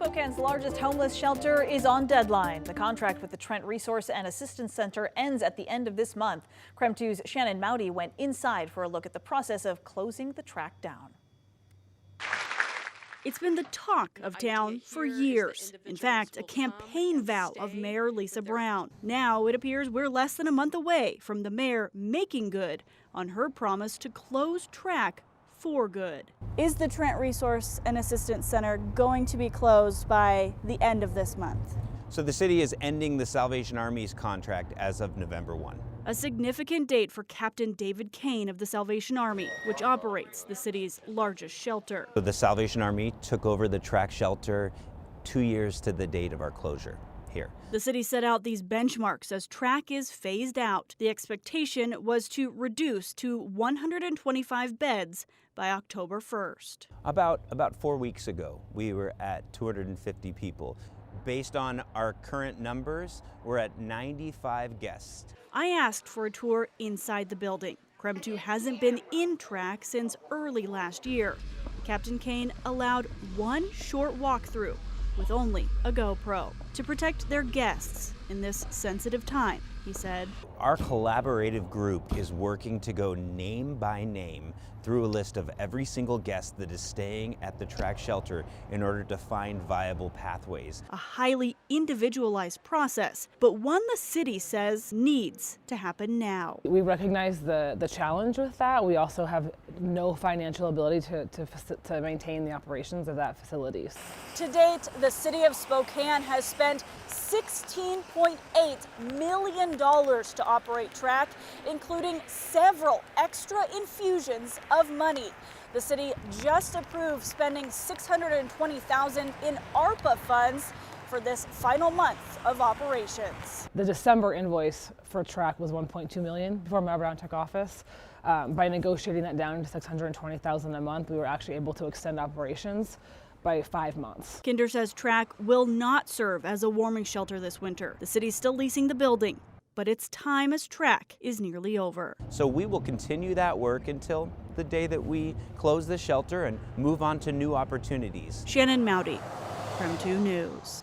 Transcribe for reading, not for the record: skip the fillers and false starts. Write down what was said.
Spokane's largest homeless shelter is on deadline. The contract with the Trent Resource and Assistance Center ends at the end of this month. KREM 2's Shannon Mowdy went inside for a look at the process of closing the track down. It's been the talk of town for years. In fact, a campaign vow of Mayor Lisa Brown. Now it appears we're less than a month away from the mayor making good on her promise to close track for good. Is the Trent Resource and Assistance Center going to be closed by the end of this month? So the city is ending the Salvation Army's contract as of November 1. A significant date for Captain David Kane of the Salvation Army, which operates the city's largest shelter. So the Salvation Army took over the TRAC shelter 2 years to the date of our closure here. The city set out these benchmarks as TRAC is phased out. The expectation was to reduce to 125 beds by October 1st. About 4 weeks ago, we were at 250 people. Based on our current numbers, we're at 95 guests. I asked for a tour inside the building. KREM 2 hasn't been in TRAC since early last year. Captain Kane allowed one short walkthrough with only a GoPro to protect their guests in this sensitive time, he said. Our collaborative group is working to go name by name through a list of every single guest that is staying at the TRAC shelter in order to find viable pathways. A highly individualized process, but one the city says needs to happen now. We recognize the challenge with that. We also have no financial ability to maintain the operations of that facility. To date, the city of Spokane has spent $16.8 million to operate TRAC, including several extra infusions of money. The city just approved spending $620,000 in ARPA funds for this final month of operations. The December invoice for TRAC was $1.2 million before Mayor Brown took office. By negotiating that down to $620,000 a month, we were actually able to extend operations by 5 months. Kinder says TRAC will not serve as a warming shelter this winter. The city's still leasing the building, but its time as TRAC is nearly over. So we will continue that work until the day that we close the shelter and move on to new opportunities. Shannon Mowdy, KREM 2 News.